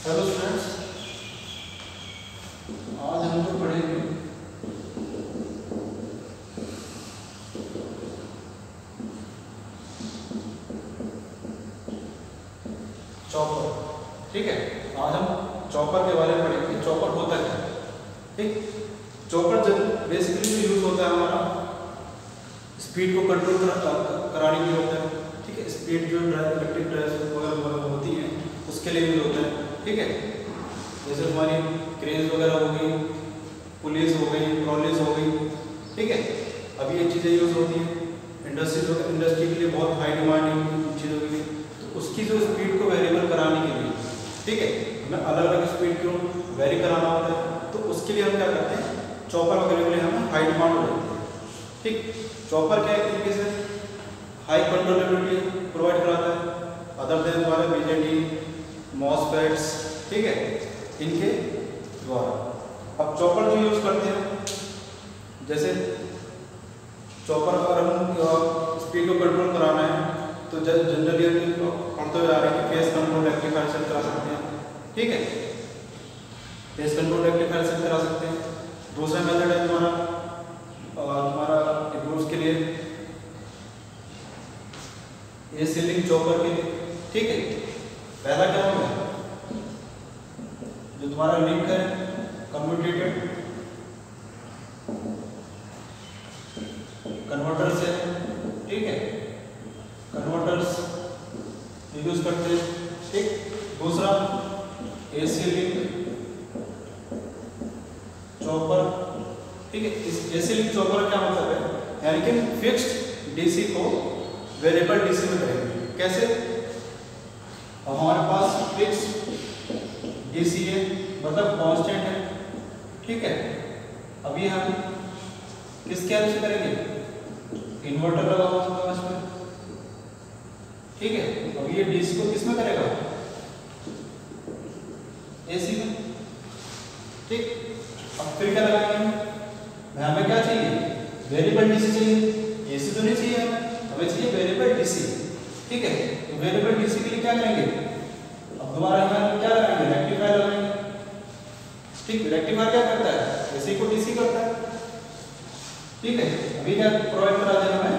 Hello students, आज हम जो पढ़ेंगे चॉपर। ठीक है, आज हम चॉपर के बारे में पढ़ेंगे। चॉपर होता क्या है? ठीक, चॉपर जब बेसिकली जो यूज होता है हमारा स्पीड को कंट्रोल कराने के लिए होता है। ठीक है, स्पीड जो इलेक्ट्रिक ड्राइव वगैरह होती है उसके लिए यूज होता है। ठीक है, जैसे हमारी क्रेन वगैरह हो गई, पुलिस हो गई, ट्रॉलीज हो गई। ठीक है, अब ये चीज़ें यूज होती हैं इंडस्ट्री के लिए, बहुत हाई डिमांड है चीज़ों के लिए। तो उसकी जो स्पीड को वेरिएबल कराने के लिए, ठीक है, हमें अलग अलग स्पीड को वेरी कराना होता है। तो उसके लिए हम क्या करते हैं, चॉपर वगैरह के लिए हमें हाई डिमांड हो जाती है। ठीक, चॉपर क्या एक तरीके से हाई कंट्रोलेबिलिटी प्रोवाइड कराता है अदर देन द्वारा बीजेटी, मॉसफेट्स, ठीक है, इनके द्वारा। अब चॉपर जो यूज करते हैं, जैसे चॉपर अगर हम स्पीड को कंट्रोल कराना है तो जनरली हम पढ़ते हुए आ रहे हैं कि फेस कंट्रोल रेक्टिफायर से करा सकते हैं। ठीक है, फेस कंट्रोल रेक्टिफायर से करा सकते हैं। दूसरा मेथड है तुम्हारा के लिए ये सीलिंग चॉपर के लिए। ठीक है, पहला क्या होगा, जो तुम्हारा लिंक है कम्यूटेटेड कन्वर्टर से, ठीक है, कन्वर्टर्स यूज करते हैं। ठीक, दूसरा एसी लिंक चॉपर। ठीक है, इस एसी लिंक चॉपर क्या मतलब है, यानी कि फिक्स्ड डीसी को वेरिएबल डीसी में करेंगे। कैसे, हमारे पास फिक्स्ड डीसी है, मतलब कांस्टेंट है। ठीक है, अभी हम किसके हेल्प से करेंगे, इन्वर्टर लगा हुआ होगा इसमें। ठीक है, अब ये डीसी को किस में करेगा, एसी में। ठीक, अब फिर क्या लगाएंगे, हमें क्या चाहिए, वेरिएबल डीसी चाहिए, एसी तो नहीं चाहिए हमें चाहिए वेरिएबल डीसी। ठीक है, तो वेरिएबल डीसी के लिए क्या करेंगे, अब दोबारा हम क्या लगाएंगे, रेक्टिफायर लगाएंगे। ठीक, रेक्टिफायर क्या करता है, एसी को डीसी करता है। ठीक है, अभी क्या प्रोवाइड करा देना हमें,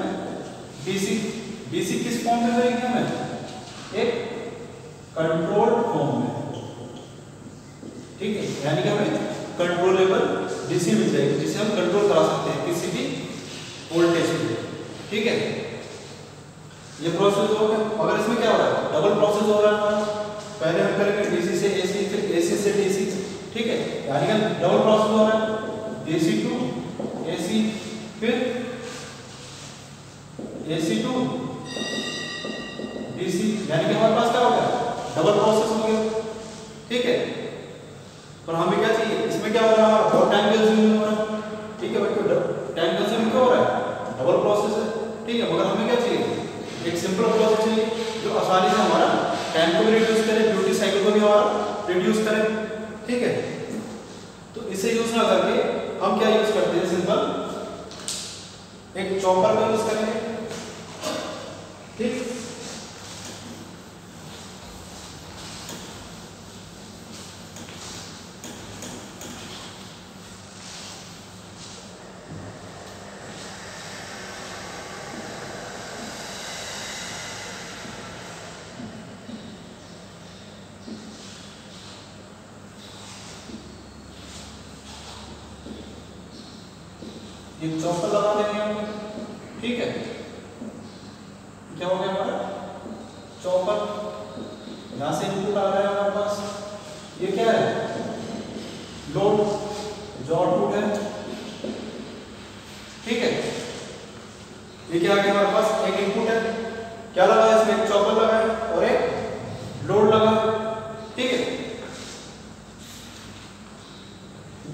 डीसी। डीसी किस फॉर्म में करेंगे हमें, एक कंट्रोल्ड फॉर्म में। ठीक है, यानी कि हमें कंट्रोलेबल डीसी मिल जाएगी जिसे हम कंट्रोल करा सकते हैं किसी भी वोल्टेज पे। ठीक है, ये प्रोसेस हो गया। अगर इसमें क्या हो रहा है, डबल प्रोसेस हो रहा है हमारा, पहले हम करेंगे डीसी से एसी, फिर एसी से डीसी। ठीक है, यानी कि डबल प्रोसेस हो रहा है, डीसी टू एसी, फिर एसी टू डीसी, यानी कि हमारे पास क्या हो गया, डबल प्रोसेस हो गया। ठीक है, पर हमें क्या चाहिए, इसमें क्या हो रहा है, बहुत टाइम कंज्यूमिंग हो रहा है। ठीक है, टाइम कंज्यूमिंग क्यों हो रहा है, डबल प्रोसेस है। ठीक है, मगर हमें क्या चाहिए, एक सिंपल प्रोसेस चाहिए जो आसानी से हमारा टाइम को भी रिड्यूस करे, ड्यूटी साइकिल को भी हमारा रिड्यूस करे। ठीक है, तो इसे यूज ना करके हम क्या यूज करते हैं, सिंपल एक चॉपर का यूज करेंगे। ठीक, ये चॉपर लगा देंगे हम। ठीक है, क्या हो गया हमारा चॉपर, यहां से इनपुट आ रहा है हमारे पास, ये क्या है, लोड जो आउटपुट है। ठीक है, ये क्या आ गया हमारे पास, एक इनपुट है, क्या लगा है इसमें, एक चॉपर लगा है और एक लोड लगा है। ठीक है,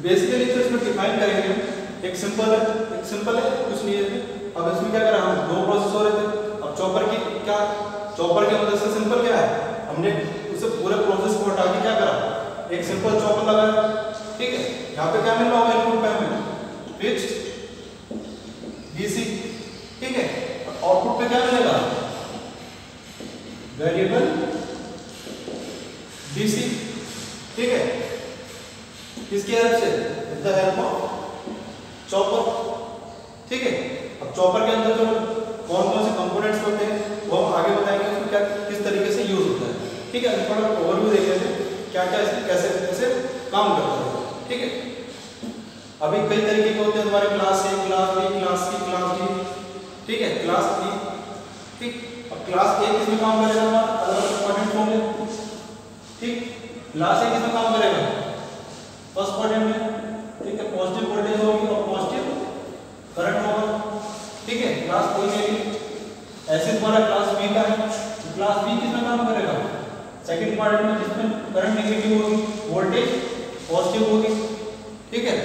बेसिकली तो इसमें डिफाइन करेंगे, एक सिंपल है कुछ नहीं है। अब इसमें क्या करा, हम दो प्रोसेस हो रहे थे, अब चॉपर की क्या, चॉपर के मदद से सिंपल क्या है, हमने उसे पूरे प्रोसेस को हटा के क्या करा, एक सिंपल चॉपर लगाया। ठीक है, यहाँ पे क्या मिल रहा होगा इनपुट पे हमें, फिक्स्ड डीसी। ठीक है, आउटपुट पे क्या मिलेगा, वेरिएबल डीसी। ठीक है, किसकी हेल्प से? With the help of chopper. ठीक है, अब चॉपर के अंदर जो कौन कौन से कंपोनेंट्स होते हैं वो हम आगे बताएंगे, उसमें क्या किस तरीके से यूज होता है। ठीक है, थोड़ा ओवरव्यू देख लेते हैं क्या क्या इसमें कैसे कैसे काम करता है। ठीक है, अभी कई तरीके के होते हैं हमारे, class A, class B, class C, class D. ठीक है, क्लास बी। ठीक, अब क्लास ए किसमें काम करेगा? हमारा अलग क्वाड्रेंट होंगे। ठीक, क्लास ए किसमें काम करेगा? फर्स्ट क्वाड्रेंट में। ठीक है, पॉजिटिव वोल्टेज होगी और पॉजिटिव करंट होगा। ठीक है, क्लास ए में भी ऐसे तुम्हारा क्लास बी का है, तो क्लास बी किसमें काम करेगा? सेकंड क्वाड्रेंट में, जिसमें करंट नेगेटिव होगी, वोल्टेज पॉजिटिव होगी। ठीक है,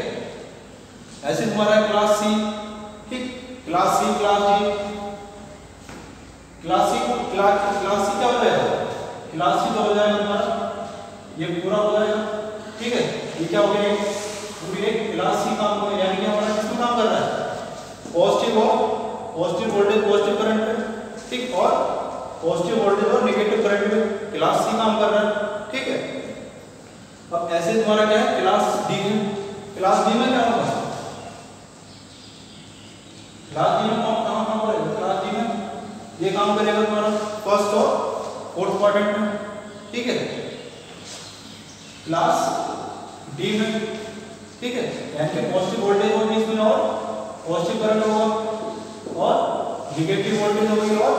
ऐसे तुम्हारा है क्लास सी। ठीक, class C, class D, class C क्या हो जाएगा? क्लास सी तो हो जाएगा तुम्हारा ये पूरा हो जाएगा। ठीक है, ये क्या हो गया? पूरी एक क्लास सी काम हो गया, यानी कि हमारा किसमें काम कर रहा है? पॉजिटिव और पॉजिटिव वोल्टेज पॉजिटिव करंट में। ठीक, और पॉजिटिव वोल्टेज और नेगेटिव करंट में क्लास सी काम कर रहा है। ठीक है, अब ऐसे तुम्हारा क्या है? क्लास डी है। क्लास डी में क्या होगा? क्लास डी में कहाँ काम करेगा? क्लास डी में ये काम करेगा तुम्हारा फर्स्ट और फोर्थ क्वाड्रेंट में। ठीक है, क्लास डी में। ठीक है, यानी कि पॉजिटिव वोल्टेज होगी इसमें और पॉजिटिव करंट होगा और नेगेटिव वोल्टेज होगी और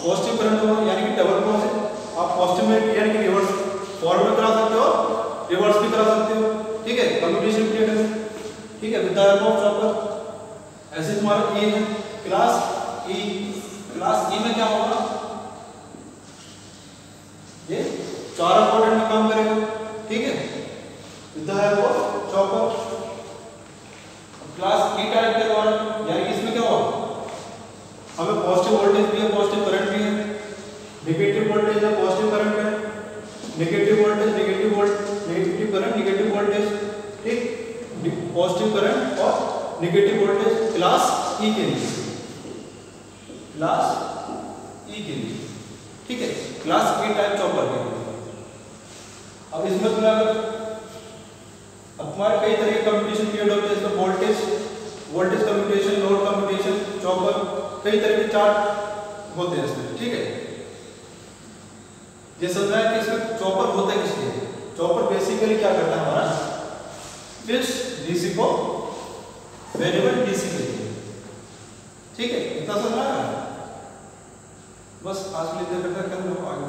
पॉजिटिव करंट होगा, यानी कि डबल क्रॉस है। आप पॉजिटिव में यानी कि रिवर्स फॉरवर्ड करा सकते हो, रिवर्स भी करा सकते हो। ठीक है, कम्युनिकेशन क्रिएट है। ठीक है, with the help of chopper. ऐसे तुम्हारा ए है, क्लास ई। क्लास ई में क्या होगा? ये चारों क्वाड्रेंट में काम करेगा। ठीक है, with the help of chopper. Class E type के द्वारा, यानी इसमें क्या होगा? हमें पॉजिटिव वोल्टेज भी है, पॉजिटिव करंट भी है, नेगेटिव वोल्टेज है, पॉजिटिव करंट है, negative voltage, negative current, negative voltage. ठीक, पॉजिटिव करंट और नेगेटिव वोल्टेज क्लास ई के लिए, क्लास ई के लिए। ठीक है, क्लास ए टाइप चॉपर के लिए। अब इसमें तुम्हारे कई तरह के कम्युनिकेशन पीरियड होते हैं। इसमें voltage communication, load communication, chopper, कई तरह के चार्ट होते हैं इसमें। ठीक है, ये समझ रहा है कि इसमें चॉपर होता है किस लिए? चॉपर बेसिकली क्या करता है? हमारा फिक्स्ड डीसी को वेरिएबल डीसी के लिए। ठीक है, इतना समझ रहा है? बस आज के लिए इतना करते हैं, कल आगे